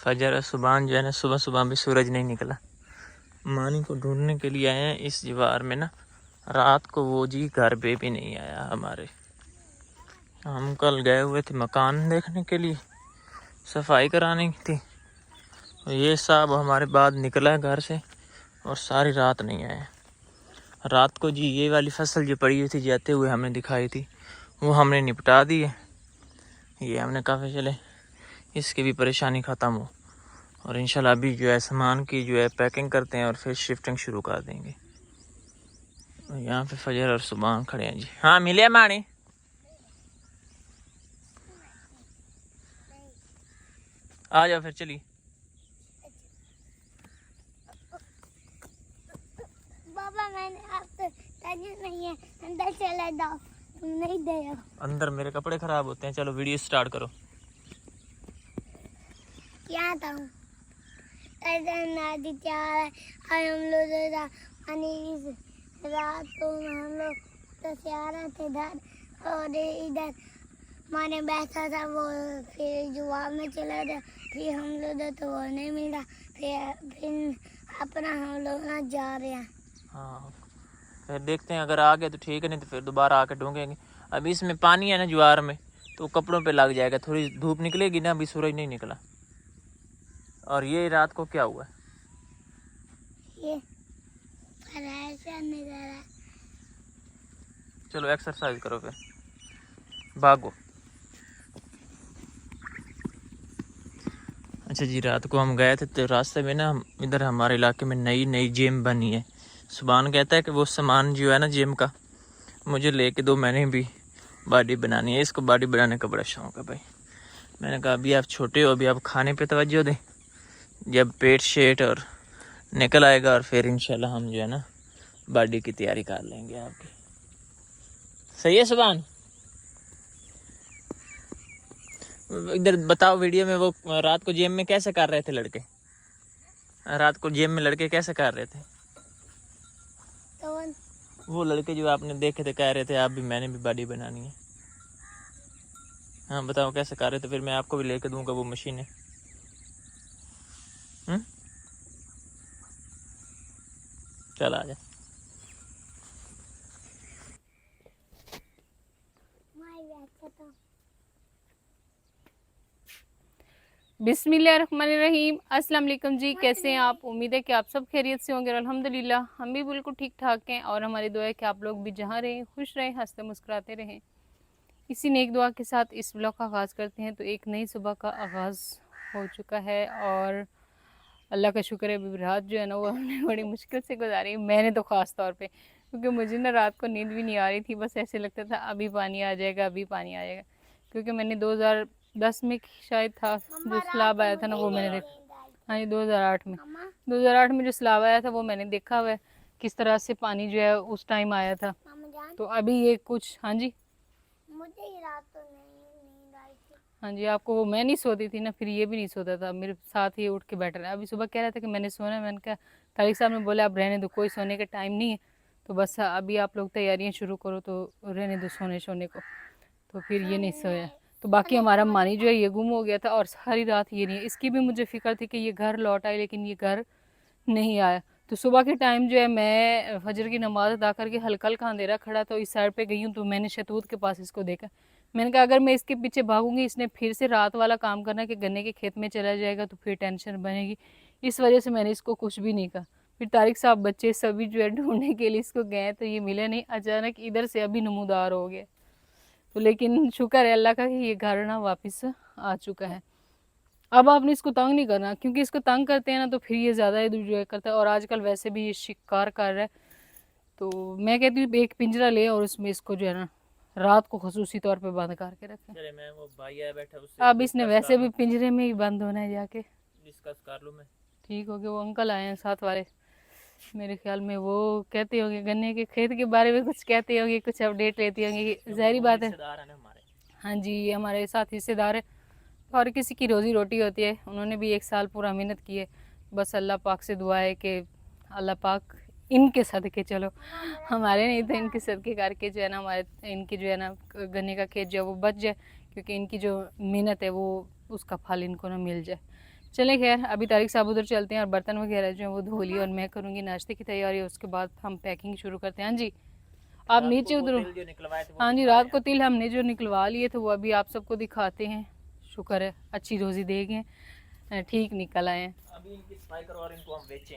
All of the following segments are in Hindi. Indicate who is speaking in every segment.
Speaker 1: फजर और सुबह जो है ना, सुबह सुबह भी सूरज नहीं निकला। मानी को ढूंढने के लिए आए हैं इस दीवार में ना। रात को वो जी घर पे भी नहीं आया हमारे। हम कल गए हुए थे मकान देखने के लिए, सफाई कराने की थी। ये साहब हमारे बाद निकला है घर से और सारी रात नहीं आया। रात को जी ये वाली फसल जो पड़ी हुई थी जाते हुए हमें दिखाई थी, वो हमने निपटा दी है। ये हमने कहा चले इसकी भी परेशानी ख़त्म हो, और इंशाल्लाह अभी जो है सामान की जो है पैकिंग करते हैं और फिर शिफ्टिंग शुरू कर देंगे। यहाँ पे फजर और सुबह खड़े हैं जी। हाँ मिले मानी, आ जाओ फिर चलिए।
Speaker 2: बाबा मैंने आपसे तजवीज़ नहीं है, अंदर चले जाओ, तुम नहीं दे रहे हो।
Speaker 1: अंदर मेरे कपड़े खराब होते हैं। चलो वीडियो स्टार्ट करो।
Speaker 2: क्या था नदी चार है, और हम लोग रात को हम लोग तो से आ रहे थे इधर, और इधर माने बैठा था वो, फिर जुआ में चला गया, फिर हम लोग तो वो नहीं मिला, फिर अपना हम लोग ना जा रहे हैं।
Speaker 1: हाँ फिर देखते हैं, अगर आ गए तो ठीक है, नहीं तो फिर दोबारा आके ढूंढेंगे। अभी इसमें पानी है ना ज्वार में, तो कपड़ों पे लग जाएगा। थोड़ी धूप निकलेगी ना, अभी सूरज नहीं निकला। और ये रात को क्या हुआ?
Speaker 2: ये नजर है।
Speaker 1: चलो एक्सरसाइज करो फिर, भागो। अच्छा जी, रात को हम गए थे तो रास्ते में ना इधर हमारे इलाके में नई जिम बनी है। सुभान कहता है कि वो सामान जो है ना जिम का मुझे लेके दो, मैंने भी बॉडी बनानी है। इसको बॉडी बनाने का बड़ा शौक है भाई। मैंने कहा अभी आप छोटे हो, अभी आप खाने पे तवज्जो दें, जब पेट शेट और निकल आएगा और फिर इंशाल्लाह हम जो है ना बॉडी की तैयारी कर लेंगे आपकी। सही है सुभान? इधर बताओ वीडियो में, वो रात को जिम में कैसे कर रहे थे लड़के? रात को जिम में लड़के कैसे कर रहे थे?
Speaker 2: तो
Speaker 1: वो लड़के जो आपने देखे थे कह रहे थे आप भी, मैंने भी बॉडी बनानी है। हाँ बताओ कैसे कर रहे थे, फिर मैं आपको भी लेके दूंगा वो मशीनें। चल आ जा।
Speaker 3: बिस्मिल्लाहिर्रहमानिर्रहीम। अस्सलाम वालेकुम जी, कैसे हैं आप? उम्मीद है कि आप सब खैरियत से होंगे। अल्हम्दुलिल्लाह हम भी बिल्कुल ठीक ठाक हैं, और हमारी दुआ है कि आप लोग भी जहाँ रहें खुश रहें, हंसते मुस्कुराते रहें। इसी नेक दुआ के साथ इस ब्लॉग का आगाज़ करते हैं। तो एक नई सुबह का आगाज़ हो चुका है, और अल्लाह का शुक्र है अभी रात जो है ना वो हमने बड़ी मुश्किल से गुजारी। मैंने तो ख़ास तौर पे, क्योंकि मुझे ना रात को नींद भी नहीं आ रही थी। बस ऐसे लगता था अभी पानी आ जाएगा, अभी पानी आ जाएगा। क्योंकि मैंने 2010 में शायद था जो सैलाब आया था ना, वो मैंने देखा। हाँ जी 2008 में, 2008 में जो सैलाब आया था वो मैंने देखा हुआ है, किस तरह से पानी जो है उस टाइम आया था। तो अभी ये कुछ, हाँ जी
Speaker 2: मुझे ही रात तो नींद आई थी।
Speaker 3: हाँ जी, आपको वो, मैं नहीं सोती थी ना, फिर ये भी नहीं सोता था, मेरे साथ ही उठ के बैठ रहा है। अभी सुबह कह रहा था कि मैंने सोना है। मैंने कहा, तारिक साहब ने बोला अब रहने दो, कोई सोने का टाइम नहीं है, तो बस अभी आप लोग तैयारियां शुरू करो, तो रहने दो सोने को। तो फिर ये नहीं सोया। तो बाकी हमारा मानी जो है ये गुम हो गया था, और सारी रात ये नहीं है। इसकी भी मुझे फिक्र थी कि ये घर लौट आए, लेकिन ये घर नहीं आया। तो सुबह के टाइम जो है मैं फजर की नमाज अदा करके, हल्का हल्का अंधेरा खड़ा, तो इस साइड पे गई हूँ, तो मैंने शतूत के पास इसको देखा। मैंने कहा अगर मैं इसके पीछे भागूंगी, इसने फिर से रात वाला काम करना कि गन्ने के खेत में चला जाएगा, तो फिर टेंशन बनेगी। इस वजह से मैंने इसको कुछ भी नहीं कहा। फिर तारिक साहब बच्चे सभी जो है ढूंढने के लिए इसको गए, तो ये मिले नहीं। अचानक इधर से अभी नमूदार हो गया। तो लेकिन शुक्र है अल्लाह का कि ये घर ना वापस आ चुका है। अब आपने इसको तंग नहीं करना, क्योंकि इसको तंग करते हैं ना तो फिर ये ज़्यादा एंजॉय करता है, और आजकल वैसे भी ये शिकार कर रहा है। तो मैं कहती हूँ एक पिंजरा ले, और उसमें इसको जो है ना रात को खसूसी तौर पे बंद करके रखें।
Speaker 1: चले मैं वो भाई आया बैठा उससे
Speaker 3: अब इसने वैसे भी पिंजरे में ही बंद होना है जाके।
Speaker 1: डिस्कस कर लूँ मैं।
Speaker 3: ठीक हो गया। वो अंकल आए हैं साथ वाले, मेरे ख्याल में वो कहते होंगे गन्ने के खेत के बारे में, कुछ कहते होंगे, कुछ अपडेट लेती होंगी। ज़ाहिर बात है, हाँ जी ये हमारे साथ हिस्सेदार है, और किसी की रोज़ी रोटी होती है। उन्होंने भी 1 साल पूरा मेहनत की है। बस अल्लाह पाक से दुआ है कि अल्लाह पाक इनके सदके, चलो हमारे नहीं तो इनके सदके करके जो है ना हमारे, इनकी जो है ना गन्ने का खेत जो है वो बच जाए, क्योंकि इनकी जो मेहनत है वो उसका फल इनको ना मिल जाए। चलें खैर, अभी तारिक साहब उधर चलते हैं और बर्तन वगैरह जो है वो धो लिए और मैं करूँगी नाश्ते की तैयारी, उसके बाद हम पैकिंग शुरू करते हैं। हाँ जी, आप नीचे उधरो।
Speaker 1: जो निकलवाए थे वो
Speaker 3: हाँ जी,
Speaker 1: दिखा
Speaker 3: रात
Speaker 1: रहे
Speaker 3: को तिल हमने जो निकलवा लिए थे वो अभी आप सबको दिखाते हैं। शुक्र है अच्छी रोज़ी दे गए, ठीक निकल आए हैं।
Speaker 1: हैं। अभी इनकी सफाई करो और इनको हम बेचें।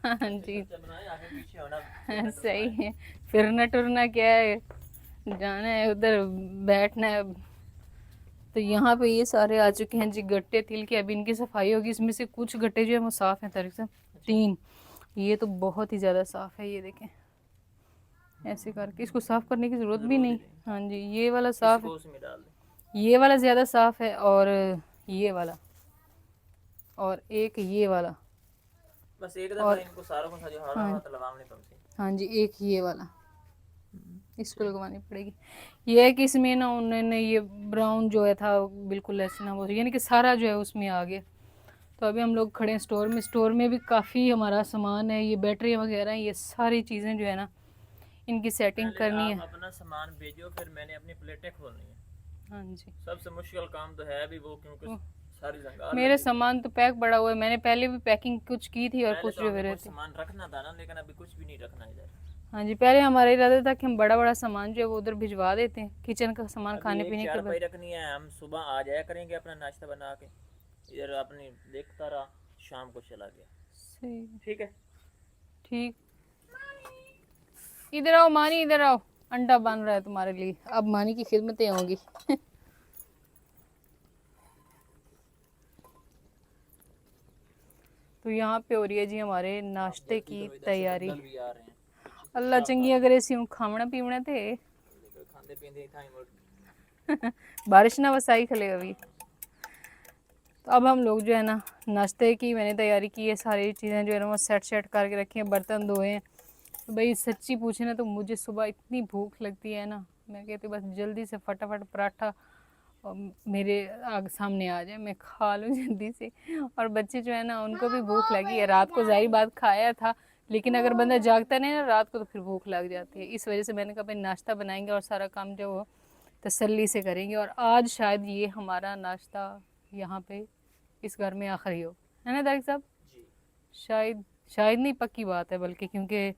Speaker 3: हाँ जी,
Speaker 1: खर्चा बनाए, आगे पीछे होना
Speaker 3: सही है। फिरना टुरना क्या है, जाना है उधर, बैठना है। तो यहाँ पे ये सारे आ चुके हैं जी गट्टे तिल के, अभी इनकी सफाई होगी। इसमें से कुछ गट्टे जो है वो साफ़ हैं तारिक साहब, 3। ये तो बहुत ही ज़्यादा साफ़ है, ये देखें ऐसे करके। इसको साफ़ करने की ज़रूरत भी नहीं। हाँ जी, ये वाला साफ़ है,
Speaker 1: उसमें डाल दें।
Speaker 3: ये वाला ज़्यादा साफ़ है, और ये वाला, और एक ये वाला,
Speaker 1: बस एक दफा
Speaker 3: और
Speaker 1: इनको सारों को जो हरा
Speaker 3: हाँ
Speaker 1: हाथ लगाने पड़ते हैं।
Speaker 3: हाँ जी, एक ये वाला इसको लगवानी पड़ेगी। ये है कि इसमें ना उन्होंने ये ब्राउन जो है था बिल्कुल ऐसे ना, वो यानी कि सारा जो है उसमें आ गया। तो अभी हम लोग खड़े हैं स्टोर में। स्टोर में भी काफ़ी हमारा सामान है, ये बैटरी वगैरह, ये सारी चीज़ें जो है ना इनकी सेटिंग करनी है।
Speaker 1: अपना सामान भेजो, फिर मैंने अपनी प्लेटें खोलनी है।
Speaker 3: हाँ जी,
Speaker 1: सबसे मुश्किल काम तो है अभी वो, क्योंकि सारी जंगाल
Speaker 3: मेरे सामान तो पैक पड़ा हुआ है। मैंने पहले भी पैकिंग कुछ की थी और
Speaker 1: पहले
Speaker 3: कुछ
Speaker 1: तो
Speaker 3: जो
Speaker 1: हमने
Speaker 3: रहे
Speaker 1: कुछ
Speaker 3: थे।
Speaker 1: सामान रखना था ना, लेकिन अभी कुछ भी नहीं रखना इधर।
Speaker 3: हाँ जी, पहले हमारा इरादा था कि हम बड़ा बड़ा सामान जो है वो उधर भिजवा देते हैं, किचन का सामान खाने पीने के बाद।
Speaker 1: चारपाई रखनी है, हम सुबह आ जाया करेंगे अपना नाश्ता बना के, इधर अपनी देखता रहा, शाम को चला गया।
Speaker 3: सही,
Speaker 1: ठीक है।
Speaker 3: ठीक। इधर आओ मानी, इधर आओ, अंडा बन रहा है तुम्हारे लिए, अब मानी की खिदमतें होंगी। तो यहाँ पे हो रही है जी हमारे नाश्ते की तैयारी।
Speaker 1: भी आ रहे हैं
Speaker 3: अल्लाह चंगी, अगर ऐसी हूँ खावना पीवना थे।
Speaker 1: खाते पीते था
Speaker 3: बारिश ना वसाई खले अभी। तो अब हम लोग जो है ना नाश्ते की मैंने तैयारी की है, सारी चीज़ें जो है ना वो सेट करके रखी हैं, बर्तन धोए हैं। तो भाई सच्ची पूछे ना तो मुझे सुबह इतनी भूख लगती है ना, मैं कहती बस जल्दी से फटाफट पराठा और मेरे आग सामने आ जाए, मैं खा लूँ जल्दी से। और बच्चे जो है ना उनको भी भूख लगी है, रात को जाहिर बात खाया था, लेकिन अगर बंदा जागता नहीं ना रात को तो फिर भूख लग जाती है। इस वजह से मैंने कहा भाई नाश्ता बनाएंगे और सारा काम जो वो तसल्ली से करेंगे। और आज शायद ये हमारा नाश्ता यहाँ पे इस घर में आखिरी हो, है ना तारिक साहब? शायद, शायद नहीं, पक्की बात है बल्कि, क्योंकि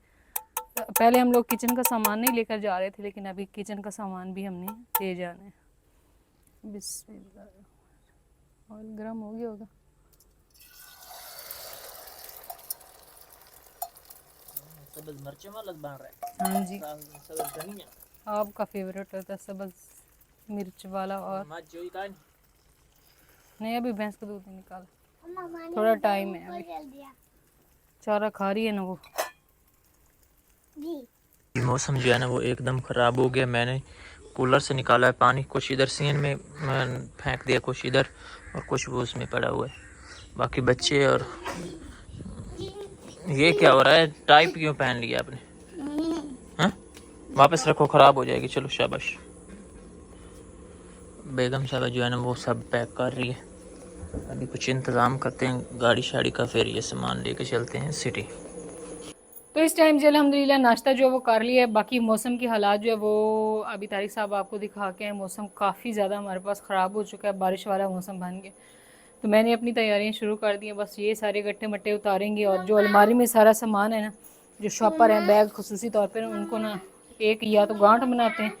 Speaker 3: पहले हम लोग किचन का सामान नहीं लेकर जा रहे थे, लेकिन अभी किचन का सामान भी हमने ले जाना है। बिस्मिल्लाह, ऑयल गर्म हो गया होगा।
Speaker 1: सब्ज मिर्च वाला बन रहा है।
Speaker 3: हाँ जी,
Speaker 1: सब्ज धनिया
Speaker 3: आपका फेवरेट होता है सब्ज मिर्च वाला। और
Speaker 1: मत जोई का
Speaker 3: नहीं, अभी भैंस का दूध निकाल,
Speaker 2: अम्मा मानी
Speaker 3: थोड़ा टाइम है
Speaker 2: को
Speaker 3: अभी,
Speaker 2: जल दिया
Speaker 3: चारा खा रही है ना वो।
Speaker 2: जी।
Speaker 1: मौसम जो है ना वो एकदम ख़राब हो गया। मैंने कूलर से निकाला है पानी, कुछ इधर सीन में फेंक दिया, कुछ इधर और कुछ वो उसमें पड़ा हुआ है। बाकी बच्चे और ये क्या हो रहा है, टाइप क्यों पहन लिया आपने? हाँ, वापस रखो, ख़राब हो जाएगी। चलो शाबाश। बेगम साहब जो है ना वो सब पैक कर रही है। अभी कुछ इंतज़ाम करते हैं गाड़ी शाड़ी का, फिर ये सामान लेके चलते हैं सिटी।
Speaker 3: तो इस टाइम से अल्हम्दुलिल्लाह नाश्ता जो है वो कर लिया है। बाकी मौसम की हालात जो है वो अभी तारिक साहब आपको दिखा के हैं। मौसम काफ़ी ज़्यादा हमारे पास ख़राब हो चुका है, बारिश वाला मौसम बन गया। तो मैंने अपनी तैयारियां शुरू कर दी हैं, बस ये सारे गट्टे मट्टे उतारेंगे और जो अलमारी में सारा सामान है ना, जो शॉपर हैं बैग खुसूसी तौर पर उनको ना एक या तो गांठ बनाते हैं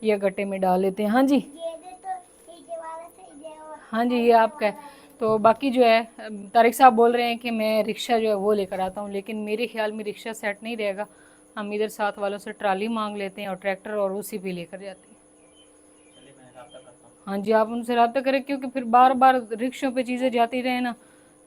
Speaker 3: या गट्टे में डाल लेते हैं। हाँ जी,
Speaker 2: ये दे तो ठीक है वाला सही है और
Speaker 3: हाँ जी, ये आपका है। तो बाकी जो है तारिक साहब बोल रहे हैं कि मैं रिक्शा जो है वो लेकर आता हूँ, लेकिन मेरे ख्याल में रिक्शा सेट नहीं रहेगा। हम इधर साथ वालों से ट्राली मांग लेते हैं और ट्रैक्टर और उसी पे लेकर जाते हैं। हाँ जी, आप उनसे रब्ता करें, क्योंकि फिर बार बार रिक्शों पे चीज़ें जाती रहे ना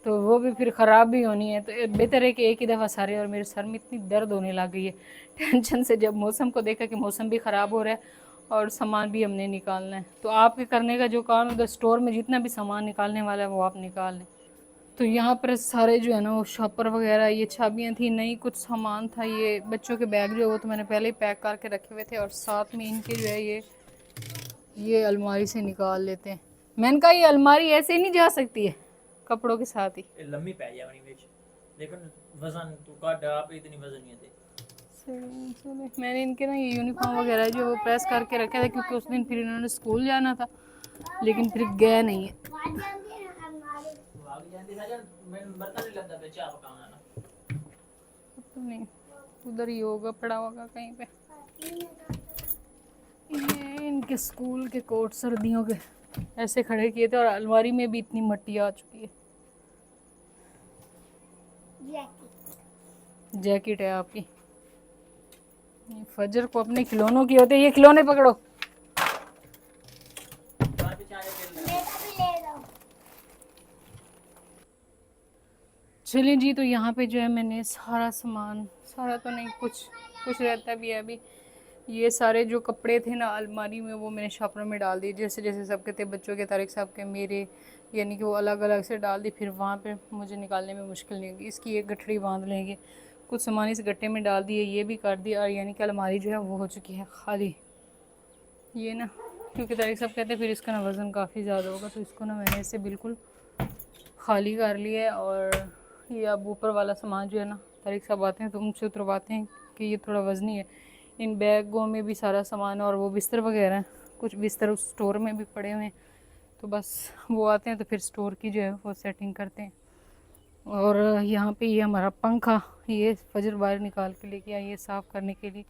Speaker 3: तो वो भी फिर ख़राब भी होनी है। तो बेहतर है कि एक ही दफ़ा सारे। और मेरे सर में इतनी दर्द होने लग गई है टेंशन से, जब मौसम को देखा कि मौसम भी ख़राब हो रहा है और सामान भी हमने निकालना है। तो आपके करने का जो काम है उधर स्टोर में जितना भी सामान निकालने वाला है वो आप निकाल लें। तो यहाँ पर सारे जो है ना वो शॉपर वगैरह, ये चाबियाँ थी, नई कुछ सामान था, ये बच्चों के बैग जो है वो तो मैंने पहले ही पैक करके रखे हुए थे। और साथ में इनके जो है ये अलमारी से निकाल लेते हैं। मैंने कहा ये अलमारी ऐसे ही नहीं जा सकती है कपड़ों के साथ ही,
Speaker 1: लंबी पै जावनी विच, लेकिन वजन तो काट आप इतनी वजन नहीं है।
Speaker 3: मैंने इनके ना ये यूनिफॉर्म वगैरह जो वो प्रेस करके रखे थे, क्योंकि उस दिन फिर इन्होंने स्कूल जाना था, लेकिन फिर गए नहीं है। तो नहीं, उधर ही होगा, पड़ा होगा कहीं पे। ये इनके स्कूल के कोट सर्दियों के ऐसे खड़े किए थे, और अलमारी में भी इतनी मट्टी आ चुकी है। जैकेट है आपकी। ये फजर को अपने खिलौनों की होते, ये खिलौने पकड़ो। चलिए जी, तो यहाँ पे जो है मैंने सारा सामान, सारा तो नहीं, कुछ कुछ रहता भी है अभी। ये सारे जो कपड़े थे ना अलमारी में, वो मैंने शापरों में डाल दिए, जैसे जैसे सबके थे, बच्चों के, तारिक साहब के, मेरे, यानी कि वो अलग अलग से डाल दी। फिर वहाँ पे मुझे निकालने में मुश्किल नहीं होगी। इसकी एक गठड़ी बांध लेंगे, कुछ सामान इस गट्टे में डाल दिए, ये भी कर दिया, और यानी कि अलमारी जो है वो हो चुकी है खाली। ये ना, क्योंकि तारिक साहब कहते हैं फिर इसका ना वज़न काफ़ी ज़्यादा होगा, तो इसको ना मैंने इसे बिल्कुल खाली कर लिया है। और ये अब ऊपर वाला सामान जो है ना, तारिक साहब आते हैं तो उनसे उतरवाते हैं कि ये थोड़ा वज़नी है। इन बैगों में भी सारा सामान, और वो बिस्तर वगैरह हैं, कुछ बिस्तर उस स्टोर में भी पड़े हुए हैं, तो बस वो आते हैं तो फिर स्टोर की जो है वो सेटिंग करते हैं। और यहाँ पे ये हमारा पंखा, ये फजर बाहर निकाल के लेके आई है साफ़ करने के लिए।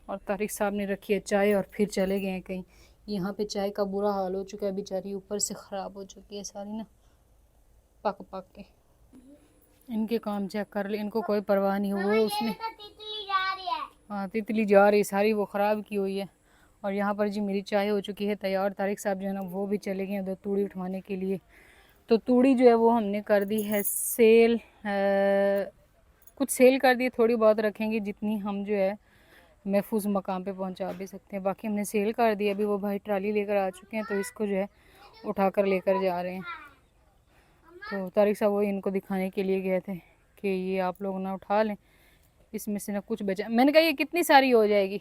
Speaker 3: और तारिक साहब ने रखी है चाय, और फिर चले गए हैं कहीं। यहाँ पे चाय का बुरा हाल हो चुका है, बेचारी ऊपर से ख़राब हो चुकी है सारी ना, पक पक के। इनके काम चेक कर ले, इनको कोई परवाह नहीं। वो उसने, हाँ तितली जा रही सारी, वो ख़राब की हुई है। और यहाँ पर जी मेरी चाय हो चुकी है तैयार। तारिक साहब जो है ना वो भी चले गए उधर तूड़ी उठवाने के लिए। तो तूड़ी जो है वो हमने कर दी है सेल, कुछ सेल कर दी, थोड़ी बहुत रखेंगे जितनी हम जो है महफूज मकाम पे पहुंचा भी सकते हैं, बाकी हमने सेल कर दी। अभी वो भाई ट्राली लेकर आ चुके हैं, तो इसको जो है उठाकर लेकर जा रहे हैं। तो तारिक साहब वो इनको दिखाने के लिए गए थे कि ये आप लोग ना उठा लें, इसमें से ना कुछ बचा। मैंने कहा ये कितनी सारी हो जाएगी,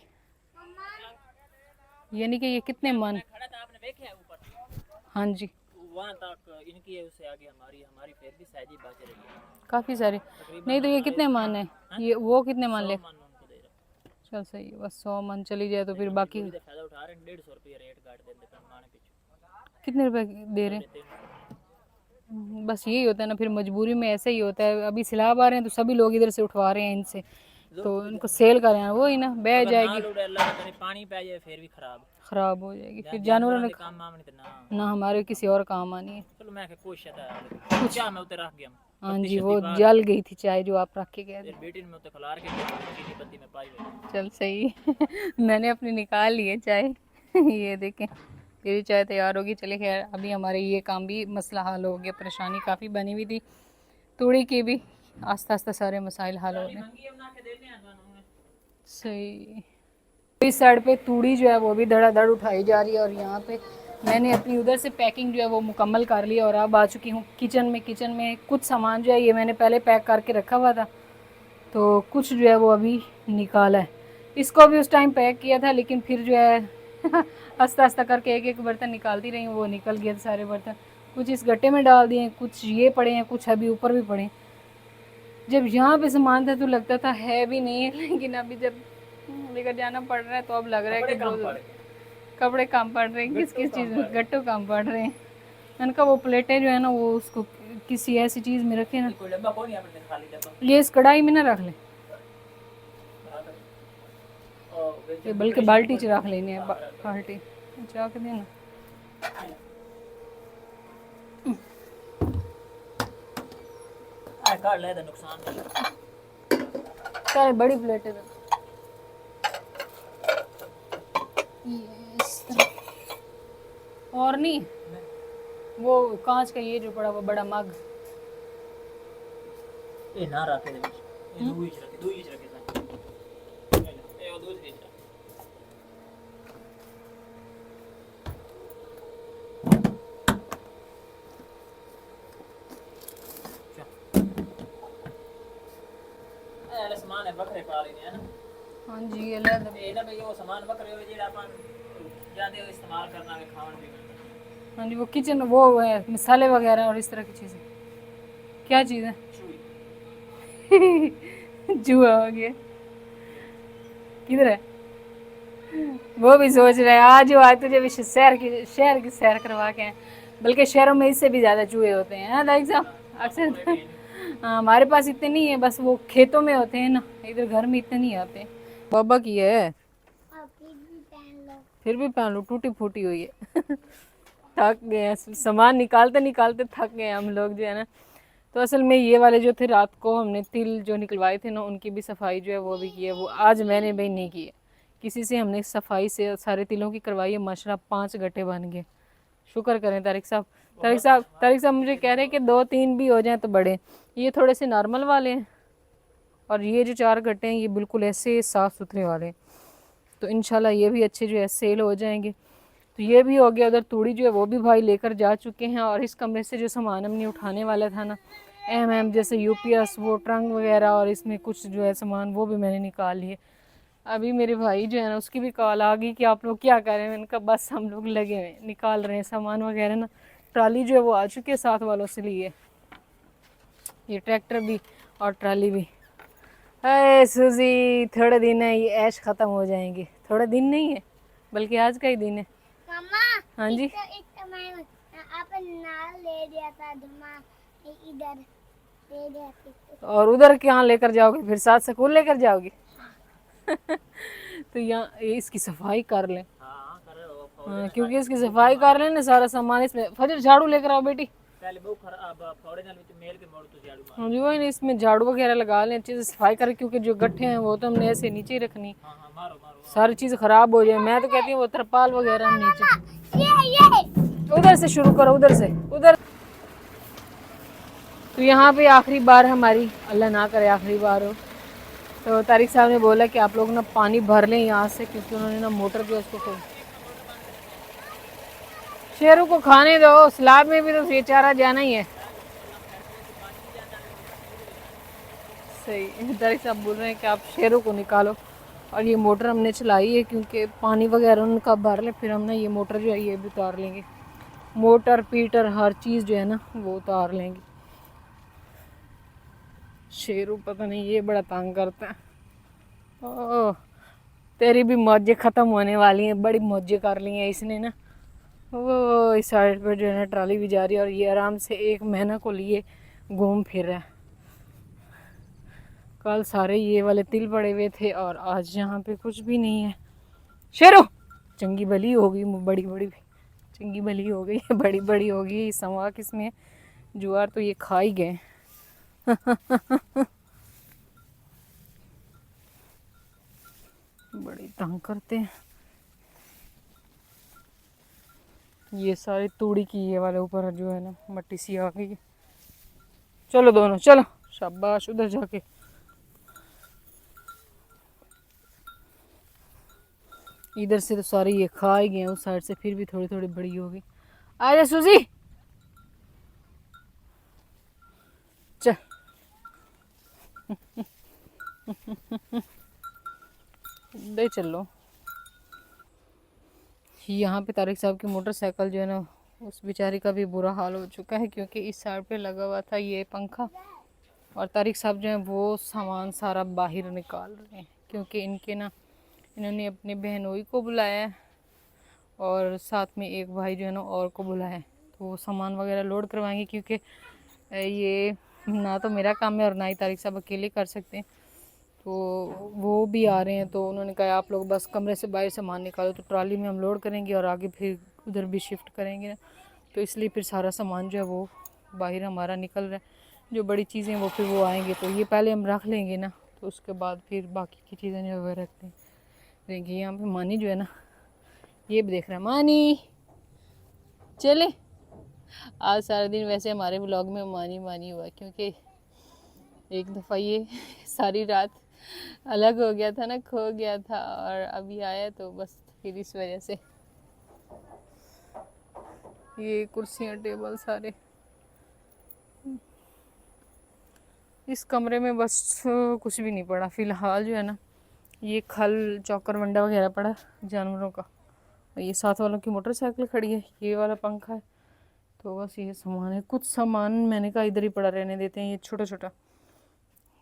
Speaker 3: यानी कि ये कितने मन। हाँ जी,
Speaker 1: वहाँ तक इनकी है, उससे आगे हमारी फिर भी शायद ही बच रही है
Speaker 3: काफ़ी सारे। नहीं तो ये कितने मन है, ये वो कितने मन ले।
Speaker 1: मन उनको दे रहा।
Speaker 3: चल सही है, बस 100 मन चली जाए तो फिर बाकी
Speaker 1: पूरी फायदा उठा रहे हैं। 150 रुपये रेट काट देते हैं माने पीछे।
Speaker 3: कितने रुपए दे रहे हैं। बस यही होता है ना, फिर मजबूरी में ऐसे ही होता है। अभी सैलाब आ रहे हैं तो सभी लोग इधर से उठवा रहे हैं इनसे, तो इनको सेल कर रहे हैं, वो ही ना बह जाएगी,
Speaker 1: पानी पै जाए फिर भी
Speaker 3: ख़राब हो जाएगी, फिर जानवरों ने
Speaker 1: काम आम नहीं
Speaker 3: ना हमारे किसी और काम आनी है।
Speaker 1: चलो मैं कुछ क्या मैं उते रख गया।
Speaker 3: हाँ जी, वो जल गई थी चाय जो आप रख के गए थे।
Speaker 1: बेटी ने उते खलार के चीनी पत्ती में पाई हुई।
Speaker 3: चल सही मैंने अपनी निकाल ली है चाय ये देखें, मेरी चाय तैयार होगी। चले खैर, अभी हमारे ये काम भी मसला हल हो गया। परेशानी काफ़ी बनी हुई थी तूड़ी की भी, आस्ता आस्ता सारे मसाइल हल हो गए। सही, इस साइड पे तूड़ी जो है वो भी धड़ाधड़ उठाई जा रही है, और यहाँ पे मैंने अपनी उधर से पैकिंग जो है वो मुकम्मल कर ली, और अब आ चुकी हूँ किचन में। किचन में कुछ सामान जो है ये मैंने पहले पैक करके रखा हुआ था, तो कुछ जो है वो अभी निकाला है। इसको भी उस टाइम पैक किया था, लेकिन फिर जो है आस्ता आस्ता करके एक एक बर्तन निकालती रही हूँ, वो निकल गए सारे बर्तन। कुछ इस गट्टे में डाल दिए, कुछ ये पड़े हैं, कुछ अभी ऊपर भी पड़े हैं। जब यहाँ पे सामान था तो लगता था है भी नहीं है, लेकिन अभी जब लेकर जाना पड़ रहा है तो अब लग रहा है कि कपड़े कम पड़ रहे हैं। किस किस चीज़ में, गट्टू कम पड़ रहे हैं। मैंने कहा वो प्लेटें जो है ना वो उसको किसी ऐसी चीज़ में रखे ना, ये इस कढ़ाई में ना रख ले, बल्कि बाल्टी च रख लेने हैं, बाल्टी चाह के देना। सारे बड़ी प्लेटें और नहीं, वो कांच का ये जो पड़ा वो बड़ा मग
Speaker 1: ये ना रखे दे ये दूध रखे ये दूध दे ये सामान है बकरे पा रही है ना।
Speaker 3: हाँ जी, ये ले
Speaker 1: ये ना भाई वो सामान बकरे हो जेड़ा अपन ज्यादा इस्तेमाल करना है खावन पीवन।
Speaker 3: हाँ जी, वो किचन वो है मसाले वगैरह और इस तरह की चीज़ें। क्या चीज़ है जुआ हो गया, किधर है वो भी सोच रहे हैं आज तुझे भी शहर की सैर करवा के हैं। बल्कि शहरों में इससे भी ज़्यादा चूहे होते हैं ना दाइक साहब, अक्सर हाँ, हमारे पास इतने नहीं है, बस वो खेतों में होते हैं ना, इधर घर में इतने नहीं आते। बाबा की है,
Speaker 2: और फिर भी पहन लो।
Speaker 3: फिर भी पहन लो, टूटी फूटी हुई है। थक गए हैं, सामान निकालते निकालते थक गए हैं हम लोग जो है ना। तो असल में ये वाले जो थे, रात को हमने तिल जो निकलवाए थे ना, उनकी भी सफाई जो है वो भी की है। वो आज मैंने भाई नहीं की है, किसी से हमने सफाई से सारे तिलों की करवाई है। माशाल्लाह 5 गट्टे बन गए, शुक्र करें तारिक साहब। तारिक साहब मुझे कह रहे हैं कि 2-3 भी हो जाएं तो बड़े। ये थोड़े से नॉर्मल वाले हैं, और ये जो 4 गट्टे हैं ये बिल्कुल ऐसे साफ़ सुथरे वाले हैं। तो इंशाल्लाह ये भी अच्छे जो है सेल हो जाएंगे। तो ये भी हो गया। उधर तूड़ी जो है वो भी भाई लेकर जा चुके हैं। और इस कमरे से जो सामान हमने उठाने वाला था ना, अहम जैसे यूपीएस, वो ट्रंक वगैरह, और इसमें कुछ जो है सामान वो भी मैंने निकाल लिए। अभी मेरे भाई जो है ना, उसकी भी कॉल आ गई कि आप लोग क्या कर रहे हैं। मैंने कहा बस हम लोग लगे हुए निकाल रहे हैं सामान वगैरह ना। ट्राली जो है वो आ चुकी है साथ वालों से लिए, ये ट्रैक्टर भी और ट्राली भी। अरे सूजी, थोड़े दिन है ये ऐश ख़त्म हो जाएंगे। थोड़े दिन नहीं है बल्कि आज का ही दिन है।
Speaker 2: मम्मा,
Speaker 3: हाँ जी,
Speaker 2: एक मैं आप नाल ले दिया था धुमा, इधर ले दिया था।
Speaker 3: और उधर क्या लेकर जाओगे, फिर साथ स्कूल लेकर जाओगे? तो यहाँ इसकी सफाई कर लें। हाँ, क्योंकि इसकी सफाई कर लें ना, सारा सामान इसमें। फजर झाड़ू लेकर आओ बेटी। हाँ जी, वही ना, इसमें झाड़ू वगैरह लगा लें, अच्छे से सफाई करें, क्योंकि जो गट्ठे हैं वो तो हमने ऐसे नीचे ही रखनी, सारी चीज़ खराब हो जाए। मैं तो कहती हूँ वो तरपाल वगैरह हम नीचे।
Speaker 2: ये
Speaker 3: उधर से शुरू करो, उधर से, उधर। तो यहाँ पे आखिरी बार हमारी, अल्लाह ना करे आखिरी बार हो, तो तारिक साहब ने बोला कि आप लोग ना पानी भर लें यहाँ से, क्योंकि उन्होंने ना मोटर जो है उसको खोल। शेरों को खाने दो, सलाब में भी तो ये चारा जाना ही है। सही, तारिक साहब बोल रहे हैं कि आप शेरों को निकालो। और ये मोटर हमने चलाई है क्योंकि पानी वगैरह उनका भर ले, फिर हम ना ये मोटर जो है ये भी उतार लेंगे। मोटर पीटर हर चीज़ जो है ना वो उतार लेंगे। शेरू पता नहीं ये बड़ा तंग करता है। ओह, तेरी भी मौजें ख़त्म होने वाली हैं, बड़ी मौजें कर ली हैं इसने ना। वो इस साइड पर जो है ना ट्राली भी जा रही है, और ये आराम से 1 महीना को लिए घूम फिर रहा है। कल सारे ये वाले तिल पड़े हुए थे, और आज यहाँ पे कुछ भी नहीं है। शेरू, चंगी भली हो गई, बड़ी बड़ी चंगी भली हो गई, बड़ी बड़ी हो गई। सवा किसमें जुआर तो ये खा ही गए। बड़ी तंग करते हैं ये सारी तूड़ी की, ये वाले ऊपर जो है ना मट्टी सी आ गई। चलो दोनों चलो, शाबाश, उधर जाके। इधर से तो सारी ये खा ही गए, उस साइड से फिर भी थोड़ी थोड़ी बड़ी हो गई। आ जा सूजी, चल। दे चलो। यहाँ पे तारिक साहब की मोटरसाइकिल जो है ना, उस बेचारी का भी बुरा हाल हो चुका है, क्योंकि इस साइड पे लगा हुआ था ये पंखा, और तारिक साहब जो है वो सामान सारा बाहर निकाल रहे हैं, क्योंकि इनके ना, इन्होंने अपने बहनोई को बुलाया है, और साथ में एक भाई जो है ना और को बुलाया है। तो वो सामान वगैरह लोड करवाएंगे, क्योंकि ये ना तो मेरा काम है और ना ही तारिक साहब अकेले कर सकते हैं। तो वो भी आ रहे हैं, तो उन्होंने कहा आप लोग बस कमरे से बाहर सामान निकालो, तो ट्रॉली में हम लोड करेंगे और आगे फिर उधर भी शिफ्ट करेंगे ना। तो इसलिए फिर सारा सामान जो है वो बाहर हमारा निकल रहा है। जो बड़ी चीज़ें वो फिर वो आएंगे, तो ये पहले हम रख लेंगे ना, तो उसके बाद फिर बाकी की चीज़ें जो है वह रखते हैं। देखिए यहाँ पे मानी जो है ना, ये भी देख रहा है। मानी चले, आज सारा दिन वैसे हमारे ब्लॉग में मानी मानी हुआ, क्योंकि एक दफ़ा ये सारी रात अलग हो गया था ना, खो गया था, और अभी आया तो बस फिर इस वजह से। ये कुर्सियाँ टेबल सारे इस कमरे में, बस कुछ भी नहीं पड़ा फ़िलहाल जो है ना। ये खल चौकर वंडा वगैरह पड़ा जानवरों का, और ये साथ वालों की मोटरसाइकिल खड़ी है, ये वाला पंखा है। तो बस ये सामान है, कुछ सामान मैंने कहा इधर ही पड़ा रहने देते हैं, ये छोटा छोटा।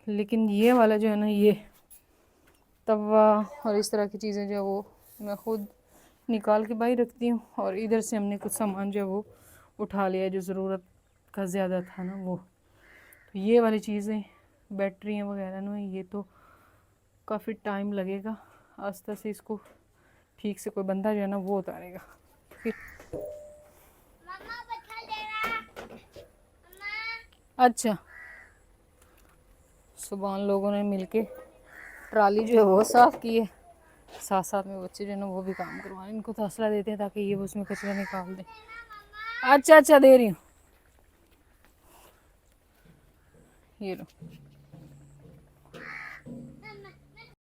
Speaker 3: लेकिन ये वाला जो है ना, ये तवा और इस तरह की चीज़ें जो है वो मैं ख़ुद निकाल के बाहर रखती हूँ। और इधर से हमने कुछ सामान जो है वो उठा लिया, जो ज़रूरत का ज़्यादा था ना वो। तो ये वाली चीज़ें बैटरियाँ वगैरह ना, ये तो काफ़ी टाइम लगेगा। आस्ते से इसको ठीक से कोई बंदा जो है ना वो उतारेगा। फिर
Speaker 2: मम्मा बता देना मम्मा।
Speaker 3: अच्छा, सुबह उन लोगों ने मिलके ट्राली जो है वो साफ़ की है, साथ साथ में बच्चे जो है ना वो भी काम करवाएं, इनको तो हौसला देते हैं ताकि ये उसमें कचरा निकाल दें। अच्छा अच्छा, दे रही हूँ, ये लो।